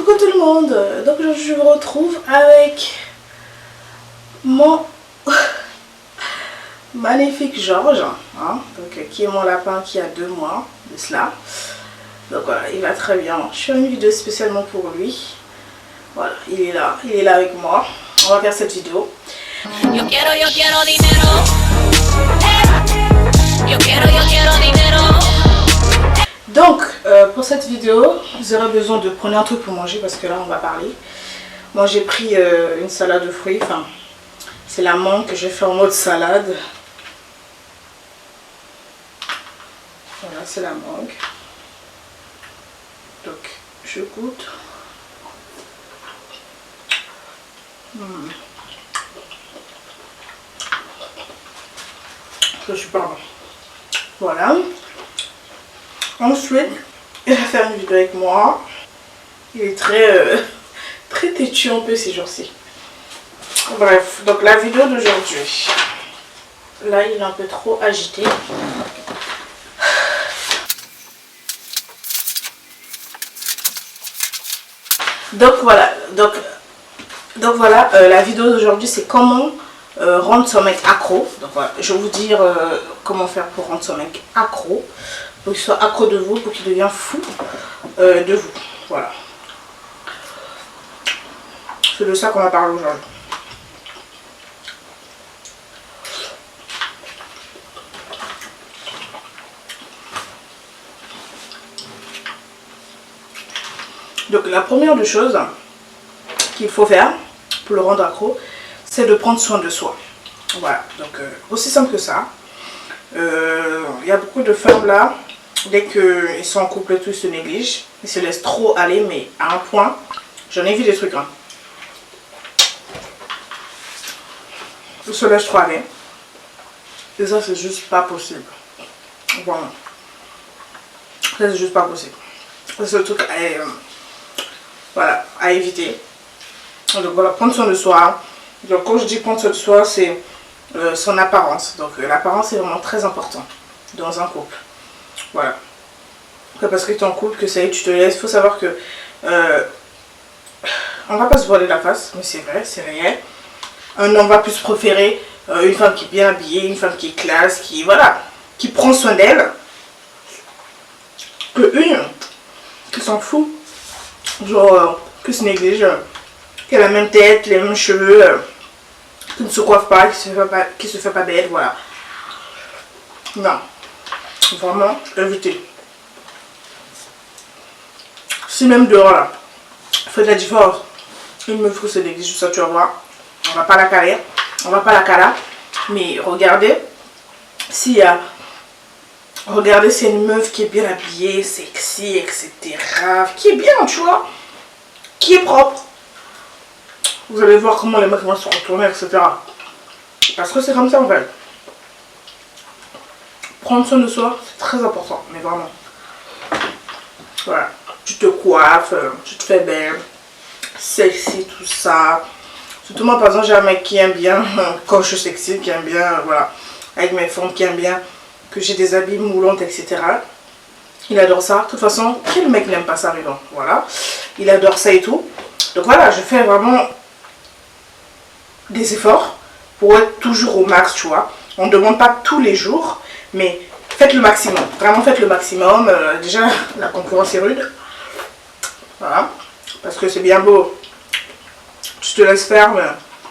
Coucou tout le monde, donc aujourd'hui je vous retrouve avec mon magnifique Georges, hein, donc, qui est mon lapin qui a 2 mois de cela. Donc voilà, il va très bien. Je fais une vidéo spécialement pour lui. Voilà, il est là avec moi. On va faire cette vidéo. Yo quiero dinero. Yo quiero dinero. Donc, pour cette vidéo, vous aurez besoin de prendre un truc pour manger parce que là, on va parler. Moi, j'ai pris une salade de fruits. Enfin, c'est la mangue que j'ai fait en mode salade. Voilà, c'est la mangue. Donc, je goûte. C'est super bon. Voilà. Ensuite, il va faire une vidéo avec moi. Il est très têtu un peu ces jours-ci. Bref, donc la vidéo d'aujourd'hui. Là, il est un peu trop agité. Donc voilà, la vidéo d'aujourd'hui, c'est comment rendre son mec accro. Donc voilà, je vais vous dire comment faire pour rendre son mec accro. Pour qu'il soit accro de vous, pour qu'il devienne fou de vous. Voilà. C'est de ça qu'on va parler aujourd'hui. Donc la première des choses qu'il faut faire pour le rendre accro, c'est de prendre soin de soi. Voilà, donc aussi simple que ça. Il y a beaucoup de femmes là, dès qu'ils sont en couple et tout, ils se négligent. Ils se laissent trop aller, mais à un point, j'en ai vu des trucs. Hein. Ils se laissent trop aller. Et ça, c'est juste pas possible. Voilà. Ça, c'est juste pas possible. C'est le truc voilà, à éviter. Donc voilà, prendre soin de soi. Donc quand je dis prendre soin de soi, c'est son apparence. Donc l'apparence est vraiment très important dans un couple. Voilà. Parce que tu es en couple, que ça y est, tu te laisses. Il faut savoir que on va pas se voiler la face, mais c'est vrai, c'est réel. Un homme va plus préférer une femme qui est bien habillée, une femme qui est classe, qui prend soin d'elle, que une qui s'en fout, genre qui se néglige, qui a la même tête, les mêmes cheveux, qui ne se coiffe pas, qui se fait pas belle, voilà. Non, vraiment éviter. Si même dehors là, faites la différence. Une meuf qui se néglige, ça tu vas voir. On va pas la caler, mais regardez s'il y a une meuf qui est bien habillée, sexy, etc. Qui est bien, tu vois, qui est propre. Vous allez voir comment les mecs vont se retourner, etc. Parce que c'est comme ça en fait. Prendre soin de soi, c'est très important, mais vraiment. Voilà, tu te coiffes, tu te fais belle, sexy, tout ça. Surtout moi, par exemple, j'ai un mec qui aime bien, quand je suis sexy, qui aime bien, voilà, avec mes formes, qui aime bien que j'ai des habits moulantes, etc. Il adore ça. De toute façon, quel mec n'aime pas ça, mais bon, voilà. Il adore ça et tout. Donc voilà, je fais vraiment des efforts pour être toujours au max, tu vois. On ne demande pas tous les jours, mais faites le maximum. Vraiment, faites le maximum. Déjà, la concurrence est rude. Voilà. Parce que c'est bien beau. Tu te laisses faire,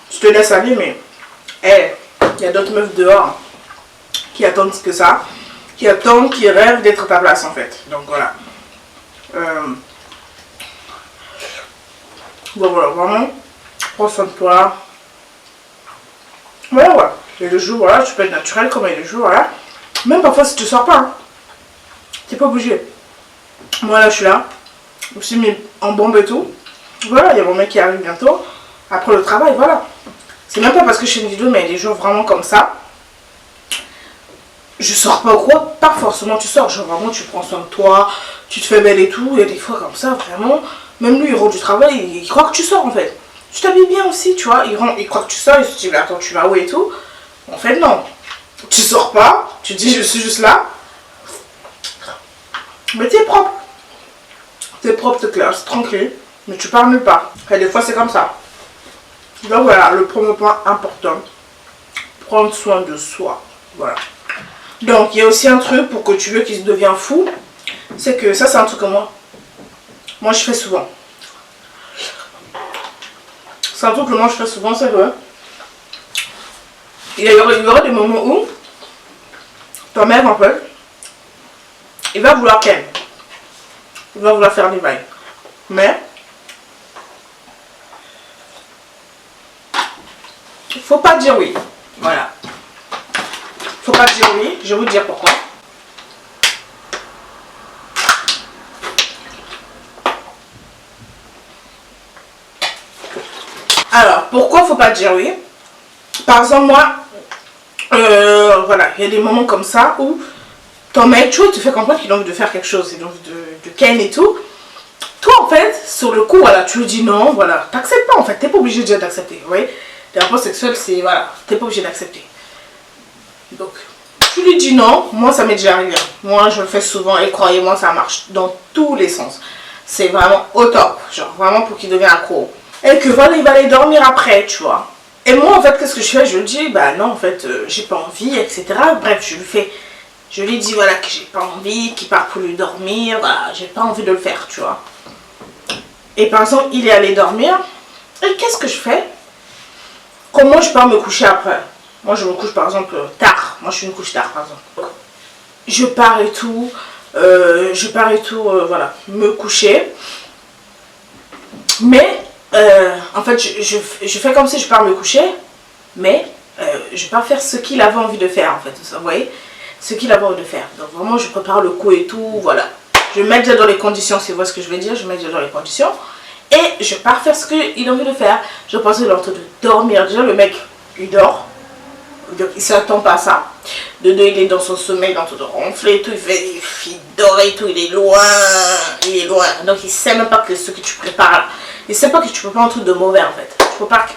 tu te laisses aller, mais il y a d'autres meufs dehors qui attendent que ça, qui rêvent d'être à ta place en fait. Donc voilà. Bon voilà, vraiment, prends soin de toi. Voilà, voilà. Et le jour, voilà, tu peux être naturel comme il est le jour, voilà. Même parfois si tu sors pas, hein, t'es pas obligé. Moi là, je suis là, je me suis mis en bombe et tout. Voilà, il y a mon mec qui arrive bientôt. Après le travail, voilà. C'est même pas parce que je fais une vidéo, mais il y a des jours vraiment comme ça. Je sors pas ou quoi, pas forcément tu sors. Genre vraiment, tu prends soin de toi, tu te fais belle et tout. Il y a des fois comme ça, vraiment. Même lui, il rentre du travail, il croit que tu sors en fait. Tu t'habilles bien aussi, tu vois. Il croit que tu sors, il se dit, attends, tu vas où et tout. En fait, non. Tu sors pas, tu dis, je suis juste là. Mais t'es propre. T'es propre, t'es classe, tranquille. mais tu pars nulle part. Et des fois, c'est comme ça. Donc voilà, le premier point important, prendre soin de soi. Voilà. Donc, il y a aussi un truc pour que tu veux qu'il devienne fou. C'est que ça, c'est un truc que moi, je fais souvent. C'est un truc que moi, je fais souvent, c'est que il y aura des moments où ton mec, en fait, il va vouloir qu'elle. Il va vouloir faire des bails. Mais, il faut pas dire oui. Voilà. Faut pas dire oui. Je vais vous dire pourquoi. Alors, pourquoi faut pas dire oui? Par exemple, moi, voilà, il y a des moments comme ça où ton mec, tu vois, il te fait comprendre qu'il a envie de faire quelque chose, il a envie de ken et tout. Toi, en fait, sur le coup, voilà, tu lui dis non, voilà, t'acceptes pas, en fait, t'es pas obligé déjà d'accepter, vous voyez. Les rapports sexuels, c'est, voilà, t'es pas obligé d'accepter. Donc, tu lui dis non, moi, ça m'est déjà arrivé. Moi, je le fais souvent et croyez-moi, ça marche dans tous les sens. C'est vraiment au top, genre, vraiment pour qu'il devienne accro. Et que, voilà, il va aller dormir après, tu vois. Et moi, en fait, qu'est-ce que je fais? Je lui dis, bah non, en fait, j'ai pas envie, etc. Bref, je lui dis, voilà, que j'ai pas envie, qu'il part pour lui dormir, voilà, j'ai pas envie de le faire, tu vois. Et par exemple, il est allé dormir, et qu'est-ce que je fais? Comment je pars me coucher après? Moi, je me couche, par exemple, tard. Moi, je suis une couche tard, par exemple. Je pars et tout, voilà, me coucher. Mais, en fait, je fais comme si je pars me coucher, mais je vais pas faire ce qu'il avait envie de faire, en fait, vous voyez, ce qu'il avait envie de faire. Donc vraiment, je prépare le coup et tout, voilà. Je mets déjà dans les conditions, si vous voyez ce que je veux dire, je mets déjà dans les conditions. Et je pars faire ce qu'il a envie de faire. Je pense qu'il est en train de dormir. Déjà, le mec, il dort. Donc, il ne s'attend pas à ça. De deux, il est dans son sommeil, il est en train de ronfler et tout. Il dort et tout, il est loin. Il est loin. Donc, il ne sait même pas que ce que tu prépares là. Il ne sait pas que tu prépares un truc de mauvais, en fait. Tu prépares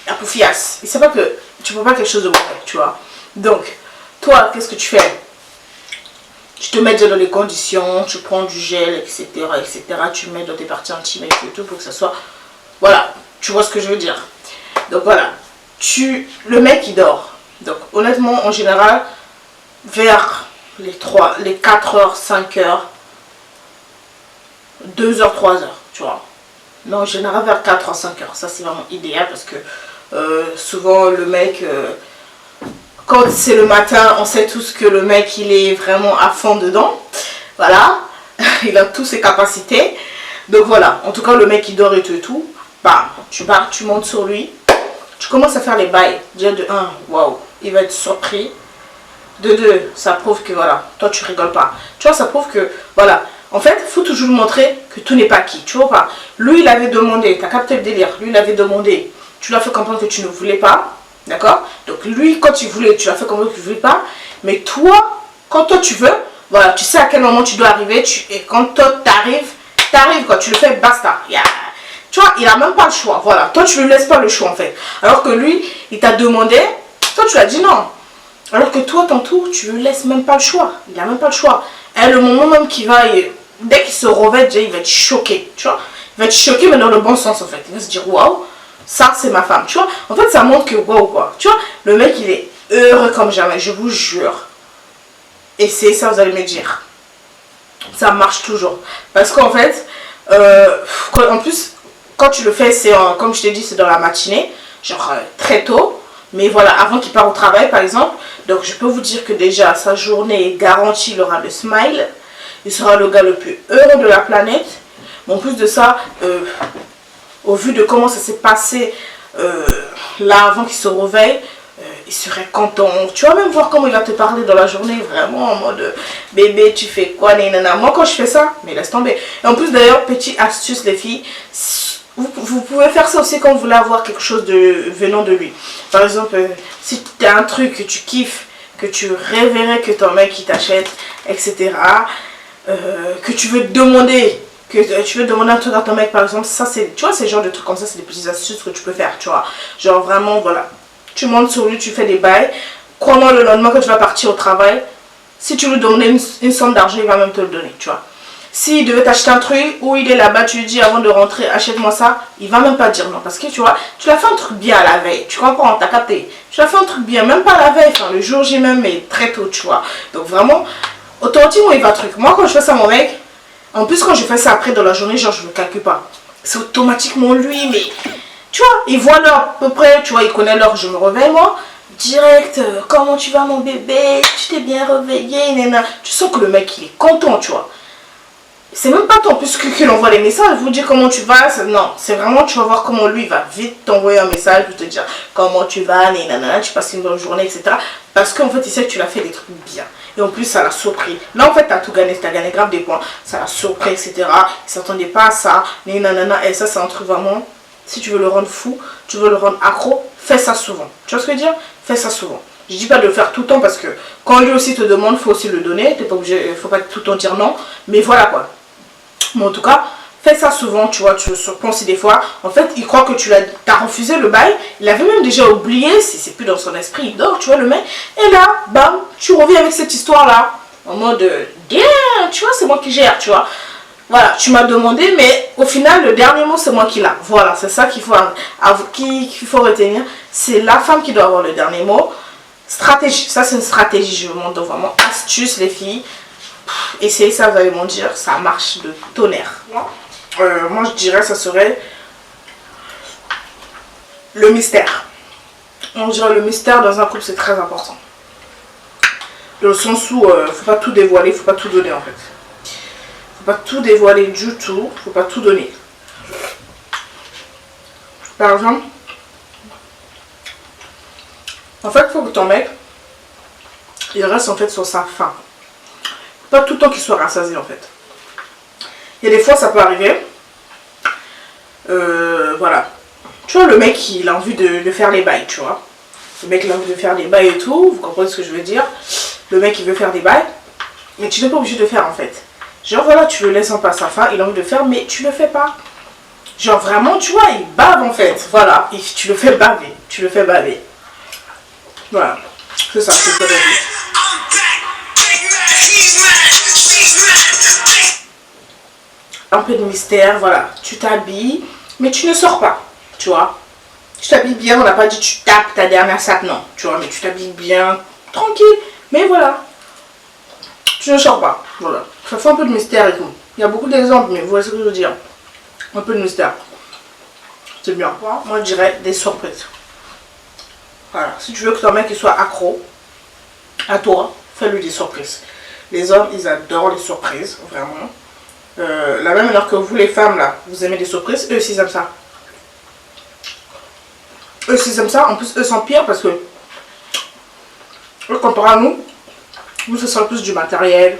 la poufiasse. Il ne sait pas que tu prépares quelque chose de mauvais, tu vois. Donc, toi, qu'est-ce que tu fais? Tu te mets déjà dans les conditions, tu prends du gel, etc., etc. Tu mets dans tes parties intimes et tout pour que ça soit... Voilà, tu vois ce que je veux dire. Donc voilà, le mec il dort. Donc honnêtement, en général, vers les 4h, 5h, 2h, 3h, tu vois. Non, en général vers 4h, 5h. Ça c'est vraiment idéal parce que souvent le mec... quand c'est le matin, on sait tous que le mec, il est vraiment à fond dedans. Voilà. Il a toutes ses capacités. Donc voilà. En tout cas, le mec, il dort et tout et tout. Bah, tu pars, tu montes sur lui. Tu commences à faire les bails. Déjà de 1, waouh, il va être surpris. De 2, ça prouve que voilà, toi, tu rigoles pas. Tu vois, ça prouve que, voilà. En fait, il faut toujours lui montrer que tout n'est pas acquis. Tu vois pas. Lui, il avait demandé, tu as capté le délire. Lui, il avait demandé. Tu lui as fait comprendre que tu ne voulais pas. D'accord? Donc lui, quand il voulait, tu l'as fait comme tu ne voulais pas. Mais toi, quand toi tu veux, voilà, tu sais à quel moment tu dois arriver. Et quand toi t'arrives quoi. Tu le fais, basta. Tu vois, il n'a même pas le choix. Voilà, toi tu ne lui laisses pas le choix en fait. Alors que lui, il t'a demandé, toi tu lui as dit non. Alors que toi, ton tour, tu ne lui laisses même pas le choix. Il n'a même pas le choix. Et le moment même qu'il va, dès qu'il se réveille, déjà, il va être choqué. Tu vois? Il va être choqué, mais dans le bon sens en fait. Il va se dire waouh. Ça, c'est ma femme, tu vois. En fait, ça montre que, wow, quoi. Tu vois, le mec, il est heureux comme jamais, je vous jure. Et c'est ça, vous allez me dire. Ça marche toujours. Parce qu'en fait, en plus, quand tu le fais, c'est, comme je t'ai dit, c'est dans la matinée. Genre, très tôt. Mais voilà, avant qu'il parte au travail, par exemple. Donc, je peux vous dire que déjà, sa journée est garantie, il aura le smile. Il sera le gars le plus heureux de la planète. Mais en plus de ça... au vu de comment ça s'est passé là avant qu'il se réveille, il serait content. Tu vas même voir comment il va te parler dans la journée, vraiment en mode bébé, tu fais quoi, nanana. Moi, quand je fais ça, mais laisse tomber. Et en plus, d'ailleurs, petite astuce, les filles, vous pouvez faire ça aussi quand vous voulez avoir quelque chose venant de lui. Par exemple, si tu as un truc que tu kiffes, que tu rêverais que ton mec il t'achète, etc., que tu veux demander. Que tu veux demander un truc à ton mec par exemple, ça c'est, tu vois, ces genres de trucs comme ça, c'est des petites astuces que tu peux faire, tu vois, genre vraiment, voilà, tu montes sur lui, tu fais des bails, crois-moi, le lendemain quand tu vas partir au travail, si tu lui donnes une somme d'argent, il va même te le donner, tu vois, s'il devait t'acheter un truc, ou il est là-bas, tu lui dis avant de rentrer, achète-moi ça, il va même pas dire non. Parce que tu vois, tu l'as fait un truc bien la veille, tu comprends, t'as capté. Tu l'as fait un truc bien, même pas la veille, enfin le jour J même, mais très tôt, tu vois. Donc vraiment, automatiquement il va truc. Moi quand je fais ça mon mec, en plus quand je fais ça après dans la journée, genre je ne calcule pas. C'est automatiquement lui, mais tu vois, il voit l'heure à peu près, tu vois, il connaît l'heure, je me réveille moi. Direct, comment tu vas mon bébé, tu t'es bien réveillé, nana. Tu sens que le mec il est content, tu vois. C'est même pas toi plus qu'il envoie les messages, vous dire comment tu vas, non, c'est vraiment tu vas voir comment lui il va vite t'envoyer un message pour te dire comment tu vas, nanana, tu passes une bonne journée, etc. Parce qu'en fait il sait que tu l'as fait des trucs bien. Et en plus ça l'a surpris. Là en fait t'as tout gagné, t'as gagné grave des points, ça l'a surpris, etc. Il s'attendait pas à ça, nanana, et ça c'est un truc vraiment, si tu veux le rendre fou, tu veux le rendre accro, fais ça souvent. Tu vois ce que je veux dire? Fais ça souvent. Je dis pas de le faire tout le temps parce que quand lui aussi te demande, il faut aussi le donner. T'es pas obligé, faut pas tout le temps dire non. Mais voilà quoi. Mais en tout cas, fais ça souvent, tu vois, tu le surprends aussi des fois. En fait, il croit que tu as refusé le bail. Il avait même déjà oublié, si c'est plus dans son esprit, il dort, tu vois, le mec. Et là, bam, tu reviens avec cette histoire-là. En mode, damn, tu vois, c'est moi qui gère, tu vois. Voilà, tu m'as demandé, mais au final, le dernier mot, c'est moi qui l'a. Voilà, c'est ça qu'il faut retenir. C'est la femme qui doit avoir le dernier mot. Stratégie, ça c'est une stratégie, je vous montre vraiment astuce les filles. Essayez ça, vous allez m'en dire, ça marche de tonnerre. Moi je dirais ça serait le mystère. On dirait le mystère dans un couple c'est très important. Dans le sens où faut pas tout dévoiler, faut pas tout donner en fait. Faut pas tout dévoiler du tout, faut pas tout donner. Par exemple, en fait, il faut que ton mec, il reste en fait sur sa faim. Pas tout le temps qu'il soit rassasié en fait. Il y a des fois, ça peut arriver. Voilà. Tu vois, le mec, il a envie de faire les bails, tu vois. Le mec, il a envie de faire des bails et tout. Vous comprenez ce que je veux dire? Le mec, il veut faire des bails. Mais tu n'es pas obligé de faire en fait. Genre, voilà, tu le laisses en passe sa faim. Il a envie de faire, mais tu le fais pas. Genre, vraiment, tu vois, il bave en fait. Voilà. Et tu le fais baver. Tu le fais baver. Voilà, c'est ça, c'est ça la vie. Un peu de mystère, voilà. Tu t'habilles, mais tu ne sors pas, tu vois. Tu t'habilles bien, on n'a pas dit tu tapes ta dernière sape, non, tu vois, mais tu t'habilles bien, tranquille. Mais voilà, tu ne sors pas, voilà. Ça fait un peu de mystère et tout. Il y a beaucoup d'exemples, mais vous voyez ce que je veux dire. Un peu de mystère. C'est bien. Moi, je dirais des surprises. Voilà, si tu veux que ton mec il soit accro à toi, fais-lui des surprises. Les hommes, ils adorent les surprises, vraiment. La même heure que vous, les femmes, là, vous aimez des surprises, eux aussi ils aiment ça. Eux aussi ils aiment ça, en plus eux sont pires parce que, eux, comparé à nous, ce sera plus du matériel.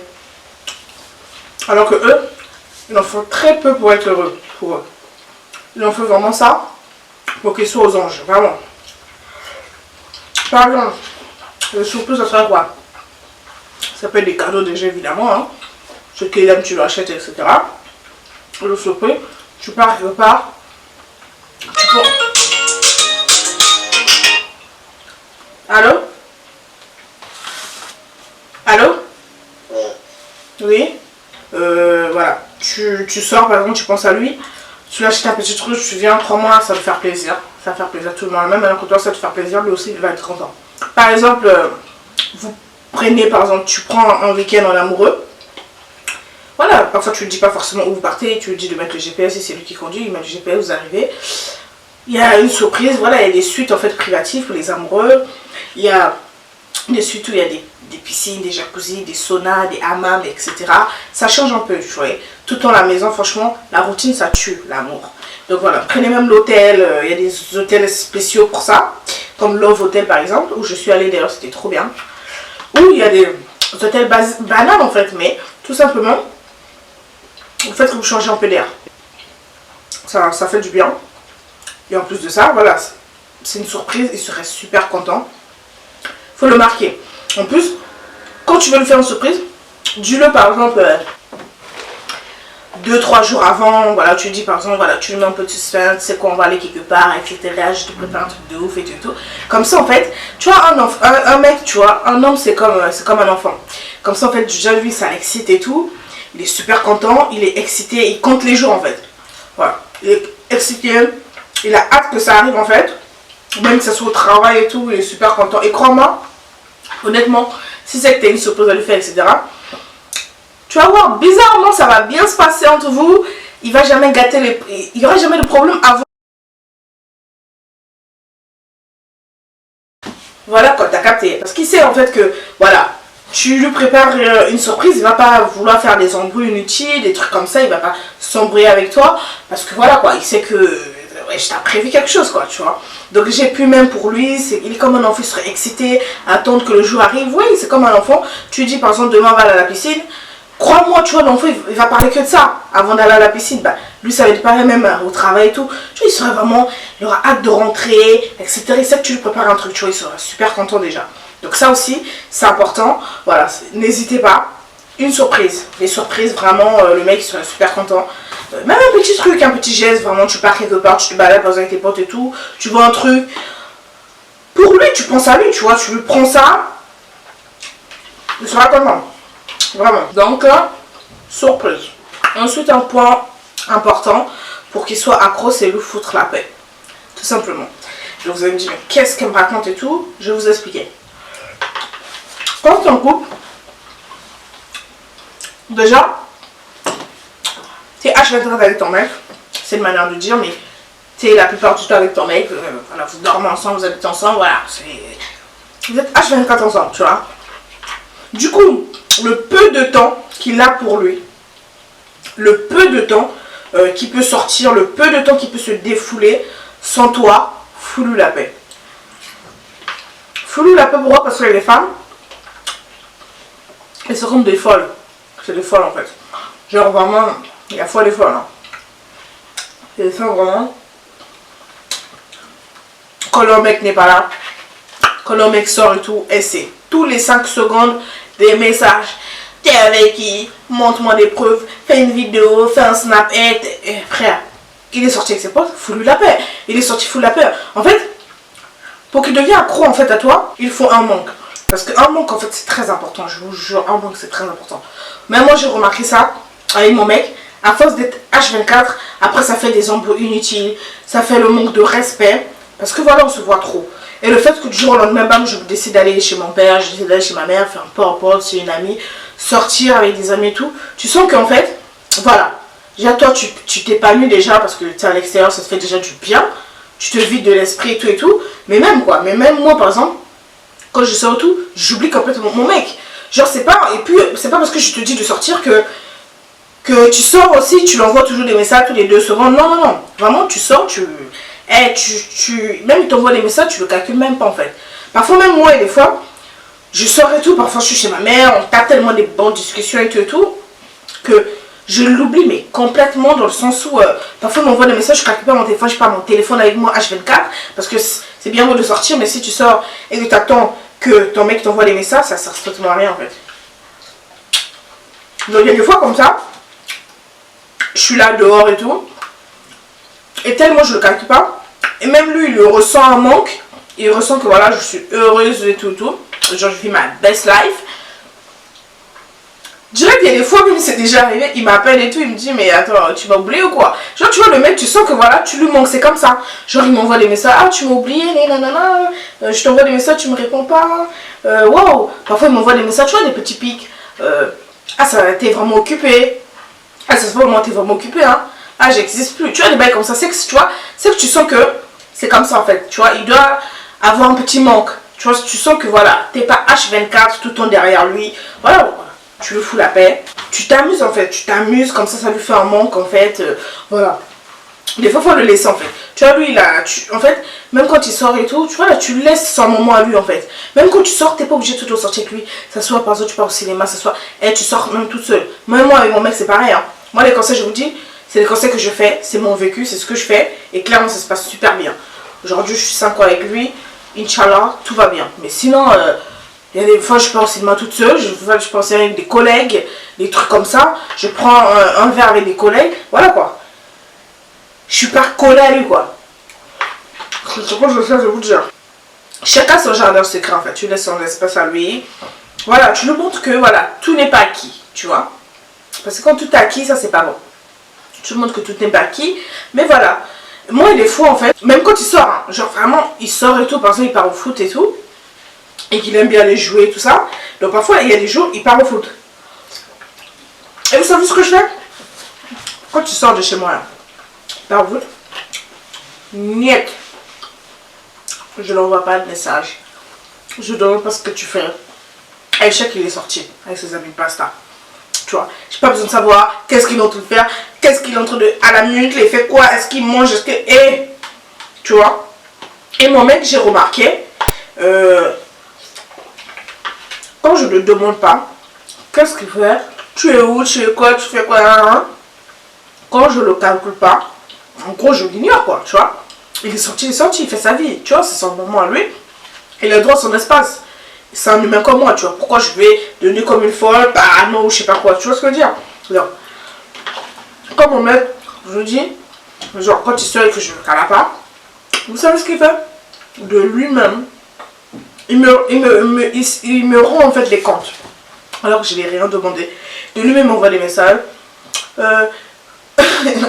Alors que eux, ils en font très peu pour être heureux, pour eux. Ils en font vraiment ça pour qu'ils soient aux anges, vraiment. Par exemple, le surprise, ça serait quoi? Ça peut être des cadeaux déjà évidemment, hein. Ce qu'il aime, tu l'achètes, etc. Le surprise, tu pars quelque part. Allô? Allô? Oui. Voilà. Tu sors, par exemple, tu penses à lui. Tu l'achètes un petit truc, tu viens, crois-moi, ça va te faire plaisir. Ça va faire plaisir à tout le monde. Même alors que toi, ça va te faire plaisir, lui aussi, il va être content. Par exemple, vous prenez, par exemple, tu prends un week-end en amoureux. Voilà, parfois tu ne dis pas forcément où vous partez, tu lui dis de mettre le GPS et c'est lui qui conduit, il met le GPS, vous arrivez. Il y a une surprise, voilà, il y a des suites en fait privatives pour les amoureux. Il y a des suites où il y a des piscines, des jacuzzis, des saunas, des hammams, etc. Ça change un peu, tu vois. Tout en la maison, franchement, la routine, ça tue l'amour. Donc voilà, prenez même l'hôtel, il y a des hôtels spéciaux pour ça, comme Love Hotel par exemple, où je suis allée d'ailleurs, c'était trop bien. Où il y a des hôtels banals en fait, mais tout simplement, vous faites que vous changez un peu d'air. Ça fait du bien. Et en plus de ça, voilà, c'est une surprise, il serait super content. Faut le marquer. En plus, quand tu veux lui faire une surprise, dis-le par exemple 2-3 jours avant, voilà, tu dis par exemple, voilà, tu lui mets un peu de suspense, c'est quoi, on va aller quelque part, etc. Je te prépare un truc de ouf et tout. Comme ça en fait, tu vois, un mec, tu vois, un homme c'est comme un enfant. Comme ça en fait, déjà lui ça l'excite et tout. il est super content, il est excité, il compte les jours en fait. Voilà, il est excité, il a hâte que ça arrive en fait. Même que ça soit au travail et tout, il est super content. Et crois-moi, honnêtement, si c'est que tu as une surprise à lui faire, etc., tu vas voir, bizarrement, ça va bien se passer entre vous. Il va jamais gâter les... Il n'y aura jamais de problème à vous. Voilà quoi, t'as capté. Parce qu'il sait en fait que, voilà, tu lui prépares une surprise, il va pas vouloir faire des embrouilles inutiles, des trucs comme ça, il va pas s'embrouiller avec toi. Parce que voilà quoi, il sait que, ouais, je t'ai prévu quelque chose quoi, tu vois. Donc j'ai pu même pour lui, il est comme un enfant, il serait excité, attendre que le jour arrive. Oui, c'est comme un enfant, tu lui dis par exemple demain on va aller à la piscine. Crois-moi, tu vois, l'enfant, il va parler que de ça avant d'aller à la piscine. Bah, lui, ça va être pareil même au travail et tout. Tu vois, il sera vraiment, il aura hâte de rentrer, etc. Il sait que tu lui prépares un truc, tu vois, il sera super content déjà. Donc ça aussi, c'est important. Voilà, n'hésitez pas. Une surprise. Les surprises, vraiment, le mec, il sera super content. Même un petit truc, un petit geste, vraiment, tu pars quelque part, tu te balades avec tes potes et tout. Tu vois un truc. Pour lui, tu penses à lui, tu vois, tu lui prends ça. Il sera content. Vraiment. Donc, surprise. Ensuite, un point important pour qu'il soit accro, c'est lui foutre la paix. Tout simplement. Donc, vous allez me dire, mais qu'est-ce qu'elle me raconte et tout? Je vais vous expliquer. Quand tu es en couple, déjà, tu es H24 avec ton mec. C'est une manière de dire, mais tu es la plupart du temps avec ton mec. Voilà, vous dormez ensemble, vous habitez ensemble. Voilà. Vous êtes H24 ensemble, tu vois. Du coup, le peu de temps qu'il a pour lui, le peu de temps qu'il peut sortir, le peu de temps qu'il peut se défouler, sans toi, fous-lui la paix. Fous-lui la paix, pourquoi? Parce que les femmes, elles sont comme des folles. C'est des folles en fait. Genre vraiment, il y a foi des folles. Hein. Et les femmes vraiment, quand leur mec n'est pas là, quand leur mec sort et tout, et c'est tous les 5 secondes des messages. T'es avec qui? Montre-moi des preuves. Fais une vidéo, fais un snap. Frère, il est sorti avec ses potes, fous-lui la paix. Il est sorti, fous la paix. En fait, pour qu'il devienne accro en fait à toi, il faut un manque. Parce qu'un manque en fait c'est très important. Je vous jure, un manque c'est très important. Même moi j'ai remarqué ça avec mon mec. À force d'être H24, après ça fait des embrouilles inutiles. Ça fait le manque de respect. Parce que voilà, on se voit trop. Et le fait que du jour au lendemain, bam, je décide d'aller chez mon père, je décide d'aller chez ma mère, faire un peu en pote, chez une amie, sortir avec des amis et tout, tu sens qu'en fait, voilà, déjà toi tu t'épanouis déjà parce que tu es à l'extérieur, ça te fait déjà du bien, tu te vides de l'esprit et tout, mais même quoi, mais même moi par exemple, quand je sors tout, j'oublie complètement mon mec. Genre c'est pas, et puis c'est pas parce que je te dis de sortir que tu sors aussi, tu l'envoies toujours des messages tous les 2 secondes, non, non, non, vraiment tu sors, même il t'envoie des messages, tu le calcules même pas en fait. Parfois même moi et des fois, je sors et tout, parfois je suis chez ma mère, on tape tellement des bonnes discussions et tout, que je l'oublie mais complètement dans le sens où parfois on m'envoie des messages, je calcule pas mon téléphone, je pas mon téléphone avec moi H24, parce que c'est bien beau de sortir, mais si tu sors et que tu attends que ton mec t'envoie des messages, ça sert strictement à rien en fait. Donc il y a des fois comme ça, je suis là dehors et tout, et tellement je le calcule pas. Et même lui, il ressent un manque. Il ressent que voilà, je suis heureuse et tout. Genre, je vis ma best life. Je dirais qu'il y a des fois, même c'est déjà arrivé, il m'appelle et tout. Il me dit, mais attends, tu m'as oublié ou quoi? Genre, tu vois, le mec, tu sens que voilà, tu lui manques. C'est comme ça. Genre, il m'envoie des messages. Ah, tu m'as oublié, nanana. Je t'envoie des messages, tu me réponds pas. Wow. Parfois, il m'envoie des messages, tu vois, des petits pics. Ah, ça, t'es vraiment occupé. Ah, ça se voit, moi, t'es vraiment occupé, hein. Ah, j'existe plus. Tu vois, des bails comme ça. C'est que, tu vois, c'est que tu sens que. C'est comme ça en fait, tu vois, il doit avoir un petit manque. Tu vois, tu sens que voilà, t'es pas H24 tout le temps derrière lui. Voilà, tu lui fous la paix. Tu t'amuses en fait, tu t'amuses, comme ça lui fait un manque en fait. Voilà. Des fois, il faut le laisser en fait. Tu vois, lui, en fait, même quand il sort et tout, tu vois, là, tu laisses son moment à lui en fait. Même quand tu sors, t'es pas obligé de tout le temps sortir avec lui. Ça soit par exemple, tu pars au cinéma, ça soit, tu sors même toute seule. Même moi, avec mon mec, c'est pareil. Hein. Moi, les conseils, je vous dis, c'est les conseils que je fais, c'est mon vécu, c'est ce que je fais. Et clairement, ça se passe super bien. Aujourd'hui, je suis 5 ans avec lui. Inch'Allah, tout va bien. Mais sinon, il y a des fois, je pars au cinéma toute seule. Je pense avec des collègues, des trucs comme ça. Je prends un verre avec des collègues. Voilà quoi. Je suis pas collée à lui quoi. C'est ce que je fais, je vous dire. Chacun son jardin secret en fait. Tu laisses son espace à lui. Voilà, tu lui montres que voilà, tout n'est pas acquis. Tu vois. Parce que quand tout est acquis, ça c'est pas bon. Tout le monde que tout n'est pas acquis. Mais voilà. Moi, il est fou en fait. Même quand il sort, hein, genre vraiment, il sort et tout. Par exemple, il part au foot et tout. Et qu'il aime bien aller jouer et tout ça. Donc parfois, il y a des jours, il part au foot. Et vous savez ce que je fais? Quand tu sors de chez moi, là, il part au foot. Niet. Je n'envoie pas de message. Je ne demande pas ce que tu fais. Et je sais qu'il est sorti avec ses amis de pasta. Tu vois, j'ai pas besoin de savoir qu'est-ce qu'il est en train de faire, qu'est-ce qu'il est en train de. À la minute, il fait quoi, est-ce qu'il mange, est-ce que. Et. Tu vois. Et mon mec, j'ai remarqué, quand je ne demande pas, qu'est-ce qu'il fait, tu es où, tu es quoi, tu fais quoi, hein? Quand je le calcule pas, en gros, je l'ignore, quoi, tu vois. Il est sorti, il fait sa vie, tu vois, c'est son moment à lui. Il a le droit à son espace. C'est un humain comme moi, tu vois. Pourquoi je vais devenir comme une folle, parano, je sais pas quoi, tu vois ce que je veux dire? Donc, comme mon mec, je dis, genre quand il sort et que je ne le cala pas, vous savez ce qu'il fait? De lui-même, il me rend en fait les comptes. Alors que je n'ai rien demandé. De lui-même, il m'envoie des messages.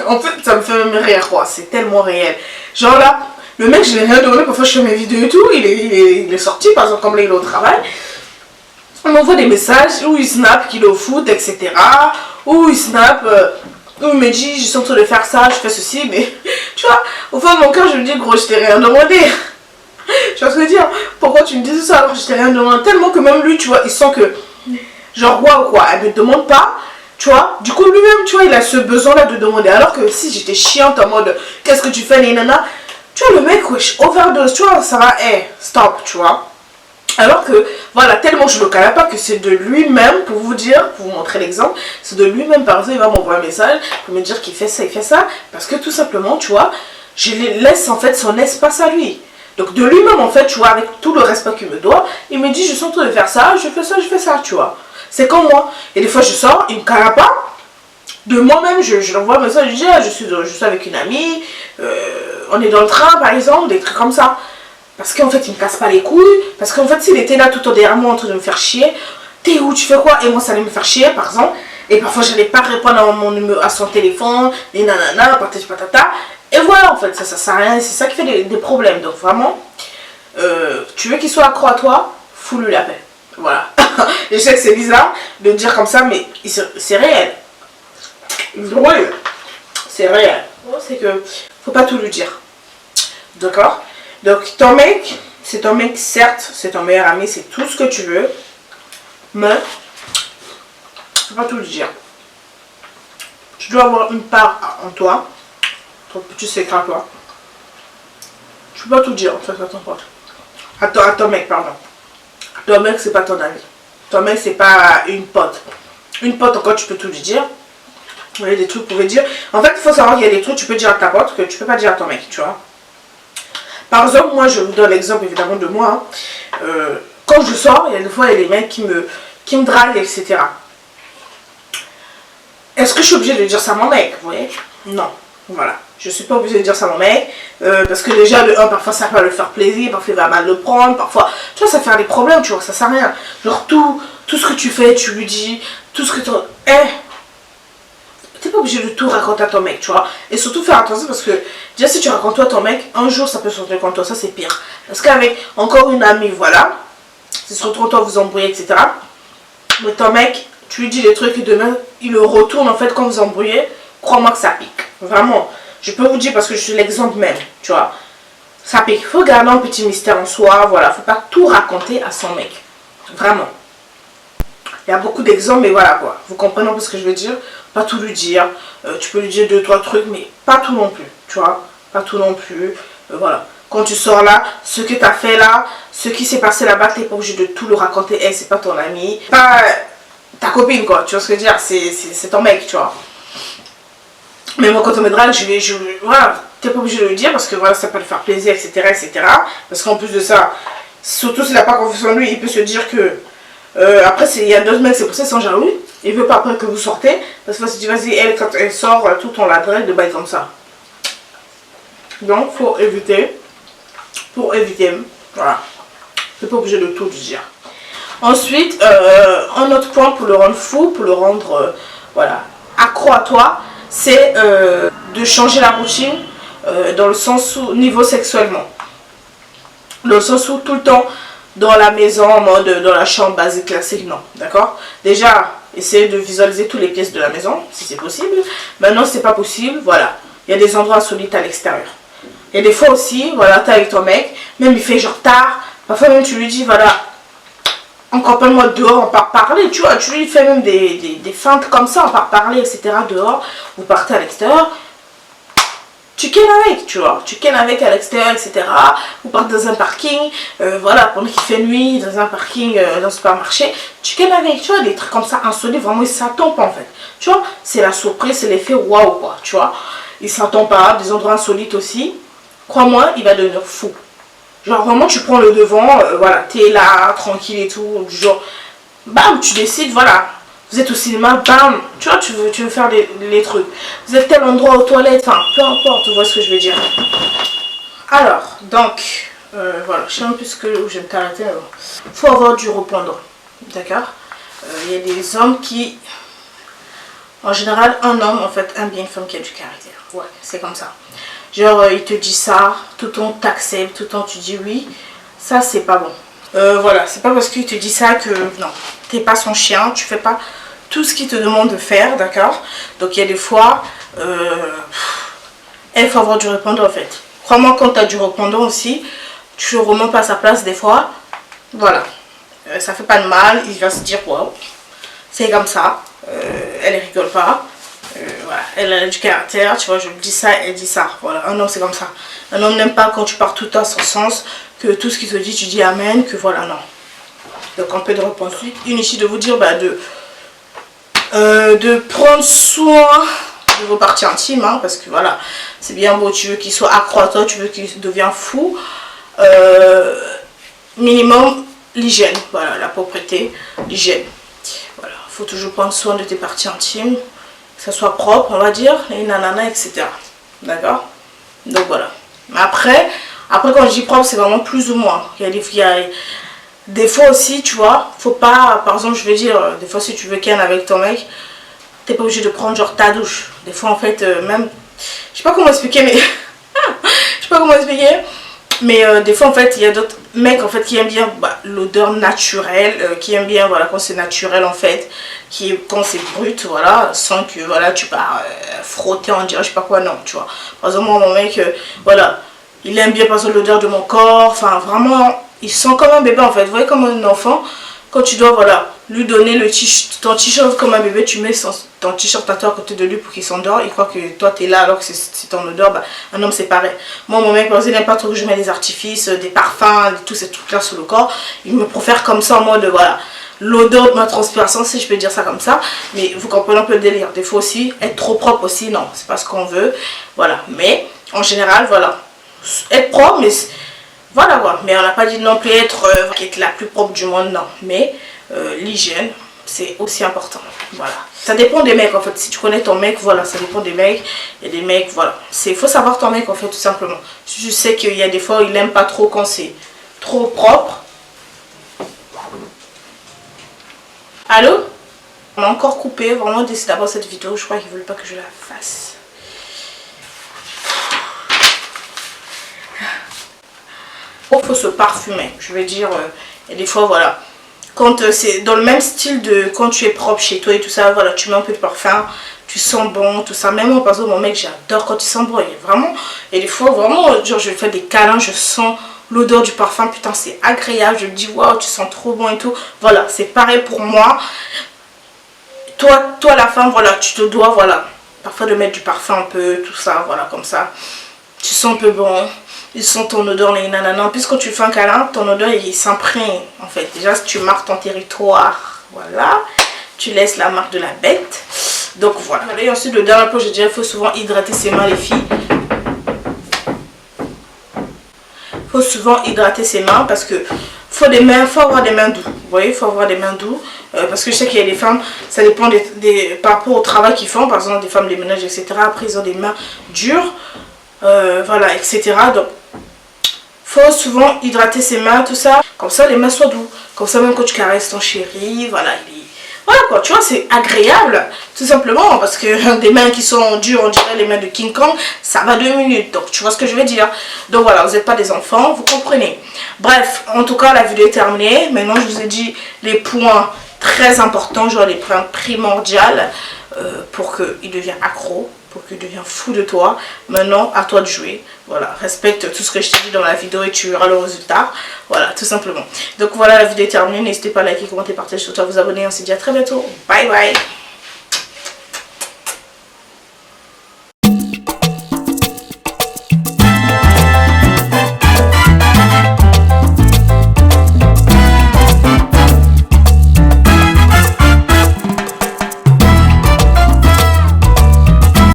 En fait, ça me fait même rire, quoi. C'est tellement réel. Genre là, le mec, je n'ai rien demandé. Parfois, je fais mes vidéos et tout. Il est sorti, par exemple, comme là, il est au travail. On m'envoie des messages où il snap qu'il est au foot, etc. Où il snap, où il me dit, je suis en train de faire ça, je fais ceci. Mais, tu vois, au fond de mon cœur, je me dis, gros, je t'ai rien demandé. Tu vois ce que je veux dire? Pourquoi tu me dis ça alors que je t'ai rien demandé? Tellement que même lui, tu vois, il sent que, genre, waouh, quoi, elle me demande pas. Tu vois, du coup lui-même, tu vois, il a ce besoin-là de demander. Alors que si j'étais chiante en mode, qu'est-ce que tu fais, nanana, tu vois, le mec, wesh, overdose, tu vois, ça va, stop, tu vois. Alors que, voilà, tellement je le cale pas que c'est de lui-même, pour vous dire, pour vous montrer l'exemple, c'est de lui-même, par exemple, il va m'envoyer un message pour me dire qu'il fait ça, parce que tout simplement, tu vois, je laisse en fait son espace à lui. Donc de lui-même, en fait, tu vois, avec tout le respect qu'il me doit, il me dit, je suis en train de faire ça, je fais ça, tu vois. C'est comme moi. Et des fois, je sors, il me cala pas. De moi-même, je l'envoie un message, je dis, ah, je suis avec une amie, on est dans le train, par exemple, des trucs comme ça. Parce qu'en fait, il me casse pas les couilles. Parce qu'en fait, s'il était là tout en derrière moi en train de me faire chier, t'es où, tu fais quoi? Et moi, ça allait me faire chier, par exemple. Et parfois, je n'allais pas répondre à son téléphone, et nanana, patati patata. Et voilà, en fait, ça sert à rien. C'est ça qui fait des problèmes. Donc, vraiment, tu veux qu'il soit accro à toi, fous-lui la paix. Voilà. Je sais que c'est bizarre de dire comme ça, mais c'est réel. Oui, c'est réel. C'est que faut pas tout lui dire. D'accord? Donc ton mec, c'est ton mec, certes, c'est ton meilleur ami, c'est tout ce que tu veux, mais faut pas tout lui dire. Tu dois avoir une part en toi, ton petit secret à toi. Tu peux pas tout dire en fait à ton pote. À ton mec, pardon. Ton mec, c'est pas ton ami. Ton mec, c'est pas une pote. Une pote, encore, tu peux tout lui dire. Il y a des trucs que tu peux dire. En fait, il faut savoir qu'il y a des trucs que tu peux dire à ta pote que tu peux pas dire à ton mec, tu vois. Par exemple, moi, je vous donne l'exemple évidemment de moi. Quand je sors, il y a des fois, il y a des mecs qui me draguent, etc. Est-ce que je suis obligée de dire ça à mon mec? Vous voyez? Non. Voilà. Je suis pas obligée de dire ça à mon mec. Parce que déjà, le 1, parfois, ça va le faire plaisir. Parfois, il va mal le prendre. Parfois, tu vois, ça fait des problèmes, tu vois. Ça sert à rien. Genre, tout ce que tu fais, tu lui dis. Tout ce que tu... t'es pas obligé de tout raconter à ton mec, tu vois. Et surtout, faire attention parce que, déjà, si tu racontes toi à ton mec, un jour, ça peut se retrouver contre toi. Ça, c'est pire. Parce qu'avec encore une amie, voilà. Si se retrouve toi, vous embrouillez, etc. Mais ton mec, tu lui dis des trucs et demain, il le retourne, en fait, quand vous embrouillez. Crois-moi que ça pique. Vraiment. Je peux vous dire parce que je suis l'exemple même, tu vois. Ça pique. Il faut garder un petit mystère en soi, voilà. Faut pas tout raconter à son mec. Vraiment. Il y a beaucoup d'exemples, mais voilà quoi. Vous comprenez un peu ce que je veux dire? Pas tout lui dire. Tu peux lui dire 2-3 trucs, mais pas tout non plus, tu vois. Pas tout non plus. Voilà. Quand tu sors là, ce que tu as fait là, ce qui s'est passé là-bas, tu n'es pas obligé de tout le raconter. Hey, c'est pas ton ami. Pas ta copine, quoi. Tu vois ce que je veux dire? C'est ton mec, tu vois. Mais moi, quand on me drague, voilà, t'es pas obligé de le dire parce que voilà, ça peut le faire plaisir, etc. etc. Parce qu'en plus de ça, surtout s'il n'a pas confiance en lui, il peut se dire que. Après, il y a d'autres mecs, c'est pour ça qu'ils sont jaloux. Il veut pas après que vous sortez. Parce que si tu vas-y, elle, quand elle sort, tout on la drague de bail comme ça. Donc, faut éviter. Pour éviter. Voilà. T'es pas obligé de tout lui dire. Ensuite, un autre point pour le rendre fou, pour le rendre voilà, accro à toi, c'est de changer la routine dans le sens où, niveau sexuellement. Dans le sens où tout le temps, dans la maison, en mode dans la chambre basique classique, non, d'accord? Déjà, essayez de visualiser toutes les pièces de la maison, si c'est possible. Maintenant, c'est pas possible, voilà. Il y a des endroits insolites à l'extérieur. Il y a des fois aussi, voilà, t'es avec ton mec, même il fait genre tard, parfois même tu lui dis, voilà, encore pas moi dehors, on part parler, tu vois, tu lui fais même des feintes comme ça, on part parler, etc. dehors, vous partez à l'extérieur, tu kennes avec, tu vois, tu kennes avec à l'extérieur, etc. Vous partez dans un parking, voilà, pendant qu'il fait nuit, dans un parking, dans un supermarché, tu kennes avec, tu vois, des trucs comme ça insolites, vraiment, ils s'attendent pas en fait, tu vois, c'est la surprise, c'est l'effet waouh, quoi, tu vois, ils s'attendent pas, des endroits insolites aussi, crois-moi, il va devenir fou. Genre vraiment tu prends le devant, voilà, t'es là, tranquille et tout, du genre, bam, tu décides, voilà, vous êtes au cinéma, bam, tu vois, tu veux faire les trucs. Vous êtes tel endroit aux toilettes, enfin, peu importe, tu vois ce que je veux dire. Alors, donc, voilà, je sais un peu où je vais t'arrêter, mais bon. Faut avoir du répondant, d'accord? Il y a des hommes qui, en général, un homme, en fait, aime bien une femme qui a du caractère. Ouais, c'est comme ça. Genre, il te dit ça, tout le temps t'acceptes, tout le temps tu dis oui. Ça, c'est pas bon. Voilà, c'est pas parce qu'il te dit ça que, non, t'es pas son chien, tu fais pas tout ce qu'il te demande de faire, d'accord? Donc, il y a des fois, il faut avoir du répondant, en fait. Crois-moi, quand t'as du répondant aussi, tu remontes pas à sa place des fois. Voilà. Ça fait pas de mal, il va se dire, wow, c'est comme ça. Elle rigole pas. Voilà, elle a du caractère, tu vois, je dis ça, elle dit ça. Voilà, un homme c'est comme ça. Un homme n'aime pas quand tu pars tout à son sens, que tout ce qu'il te dit, tu dis amen, que voilà, non. Donc un peu de réponse. Inutile de vous dire bah, de prendre soin de vos parties intimes, hein, parce que voilà, c'est bien beau, tu veux qu'il soit accro à toi, tu veux qu'il devienne fou. Minimum, l'hygiène, voilà, la propreté, l'hygiène. Voilà, il faut toujours prendre soin de tes parties intimes. Que ça soit propre, on va dire, et nanana, etc. D'accord? Donc voilà. Mais après quand je dis propre, c'est vraiment plus ou moins. Il y a des fois aussi, tu vois, faut pas, par exemple, je vais dire, des fois si tu veux ken avec ton mec, t'es pas obligé de prendre genre ta douche. Des fois en fait, même, je sais pas comment expliquer, mais je sais pas comment expliquer. Mais des fois en fait il y a d'autres mecs en fait qui aiment bien bah, l'odeur naturelle, qui aiment bien voilà quand c'est naturel en fait, quand c'est brut voilà, sans que voilà tu pars frotter en dirait je sais pas quoi, non tu vois. Par exemple moi mon mec voilà, il aime bien par exemple l'odeur de mon corps, enfin vraiment il sent comme un bébé en fait, vous voyez comme un enfant. Quand tu dois voilà, lui donner ton t-shirt comme un bébé, tu mets ton t-shirt à toi à côté de lui pour qu'il s'endort. Il croit que toi tu es là alors que c'est ton odeur. Bah, un homme c'est pareil. Moi mon mec par exemple, il n'aime pas trop que je mette des artifices, des parfums, tous ces trucs là sur le corps. Il me préfère comme ça en mode voilà, l'odeur de ma transpiration si je peux dire ça comme ça. Mais vous comprenez un peu le délire. Des fois aussi, être trop propre aussi, non, c'est pas ce qu'on veut. Voilà, mais en général voilà, être propre mais... Voilà quoi, mais on n'a pas dit non plus être la plus propre du monde, non. Mais l'hygiène, c'est aussi important. Voilà. Ça dépend des mecs en fait. Si tu connais ton mec, voilà, ça dépend des mecs. Il y a des mecs, voilà. Il faut savoir ton mec en fait, tout simplement. Je sais qu'il y a des fois, il n'aime pas trop quand c'est trop propre. Allô? On a encore coupé, vraiment décidé d'avoir cette vidéo. Je crois qu'ils ne veulent pas que je la fasse. Il faut se parfumer, je veux dire, et des fois voilà, quand c'est dans le même style de quand tu es propre chez toi et tout ça, voilà, tu mets un peu de parfum, tu sens bon, tout ça. Même moi par exemple mon mec j'adore quand il sent bon, et vraiment, et des fois vraiment, genre je fais des câlins, je sens l'odeur du parfum, putain c'est agréable, je me dis waouh tu sens trop bon et tout, voilà, c'est pareil pour moi. Toi la femme, voilà, tu te dois, voilà, parfois de mettre du parfum un peu, tout ça, voilà, comme ça, tu sens un peu bon. Ils sentent ton odeur, les nanana. En plus, quand tu fais un câlin, ton odeur, il s'imprègne. En fait, déjà, si tu marques ton territoire, voilà, tu laisses la marque de la bête. Donc, voilà. Et ensuite, le dernier point, je dirais, il faut souvent hydrater ses mains, les filles. Il faut souvent hydrater ses mains parce que faut avoir des mains douces. Vous voyez, il faut avoir des mains douces. Parce que je sais qu'il y a des femmes, ça dépend par rapport au travail qu'ils font. Par exemple, des femmes, des ménages, etc. Après, ils ont des mains dures. Voilà, etc. Donc, faut souvent hydrater ses mains, tout ça. Comme ça, les mains soient douces. Comme ça, même quand tu caresses ton chéri, voilà, Voilà quoi, tu vois, c'est agréable, tout simplement, parce que des mains qui sont dures, on dirait les mains de King Kong, ça va 2 minutes, donc tu vois ce que je veux dire. Donc voilà, vous n'êtes pas des enfants, vous comprenez. Bref, en tout cas, la vidéo est terminée. Maintenant, je vous ai dit les points très importants, genre les points primordiaux pour qu'il devienne accro, pour qu'il devienne fou de toi. Maintenant, à toi de jouer. Voilà, respecte tout ce que je t'ai dit dans la vidéo et tu verras le résultat. Voilà, tout simplement. Donc voilà, la vidéo est terminée. N'hésitez pas à liker, commenter, partager, surtout à vous abonner. On se dit à très bientôt. Bye bye.